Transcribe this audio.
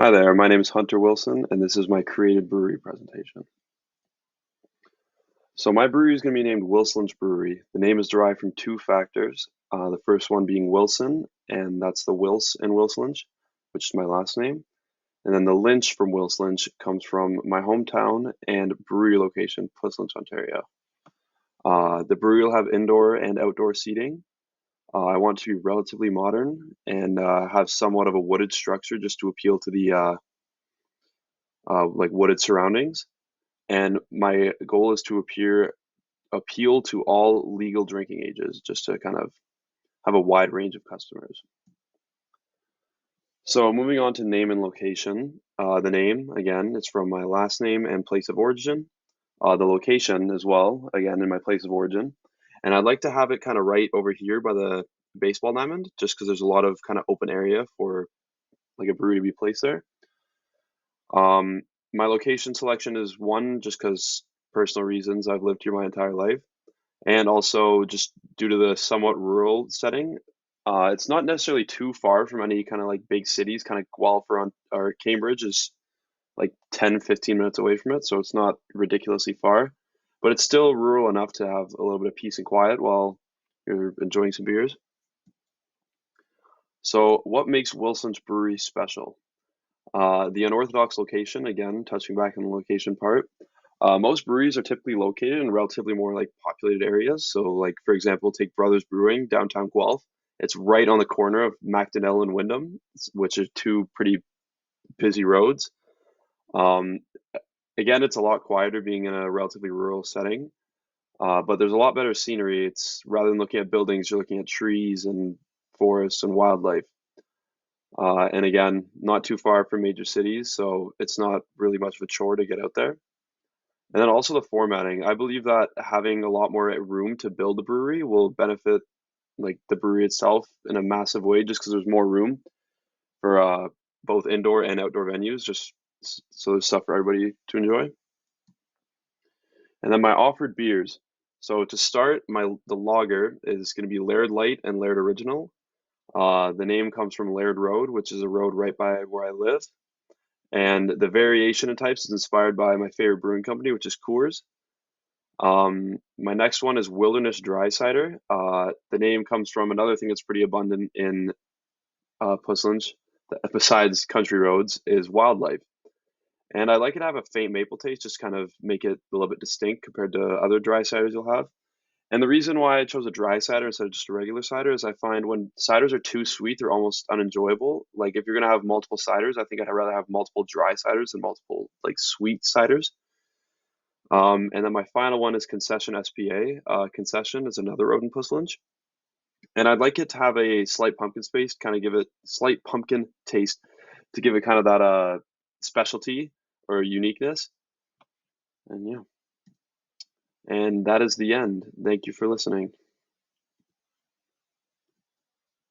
Hi there, my name is Hunter Wilson, and this is my created brewery presentation. So my brewery is going to be named Wilson's Brewery. The name is derived from two factors. The first one being Wilson, and that's the Wils in Wilson's, which is my last name. And then the Lynch from Wilson's comes from my hometown and brewery location, Pusslinch, Ontario. The brewery will have indoor and outdoor seating. I want to be relatively modern and have somewhat of a wooded structure just to appeal to the like wooded surroundings. And my goal is to appeal to all legal drinking ages, just to kind of have a wide range of customers. So moving on to name and location. The name, again, is from my last name and place of origin. The location as well, again, in my place of origin. And I'd like to have it kind of right over here by the baseball diamond, just because there's a lot of kind of open area for like a brewery to be placed there. Um, my location selection is one, just because personal reasons. I've lived here my entire life. And also just due to the somewhat rural setting, it's not necessarily too far from any kind of like big cities. Kind of Guelph or Cambridge is like 10, 15 minutes away from it, so it's not ridiculously far, but it's still rural enough to have a little bit of peace and quiet while you're enjoying some beers. So what makes Wilson's Brewery special? The unorthodox location, again, touching back on the location part. Most breweries are typically located in relatively more like populated areas. So, like for example, take Brothers Brewing downtown Guelph. It's right on the corner of Macdonell and Wyndham, which are two pretty busy roads. Um, Again, it's a lot quieter being in a relatively rural setting, but there's a lot better scenery. It's rather than looking at buildings, you're looking at trees and forests and wildlife. And again, not too far from major cities, so it's not really much of a chore to get out there. And then also the formatting. I believe that having a lot more room to build a brewery will benefit like the brewery itself in a massive way, just because there's more room for both indoor and outdoor venues, just so there's stuff for everybody to enjoy. And then my offered beers. So to start, the lager is going to be Laird Light and Laird Original. The name comes from Laird Road, which is a road right by where I live. And the variation in types is inspired by my favorite brewing company, which is Coors. My next one is Wilderness Dry Cider. The name comes from another thing that's pretty abundant in Pusslinch, besides country roads, is wildlife. And I like it to have a faint maple taste, just kind of make it a little bit distinct compared to other dry ciders you'll have. And the reason why I chose a dry cider instead of just a regular cider is I find when ciders are too sweet, they're almost unenjoyable. Like if you're gonna have multiple ciders, I think I'd rather have multiple dry ciders than multiple like sweet ciders. And then my final one is Concession SPA. Concession is another road in Pusslinch. And I'd like it to have a slight pumpkin space, kind of give it slight pumpkin taste to give it kind of that specialty or uniqueness. And yeah, and that is the end. Thank you for listening.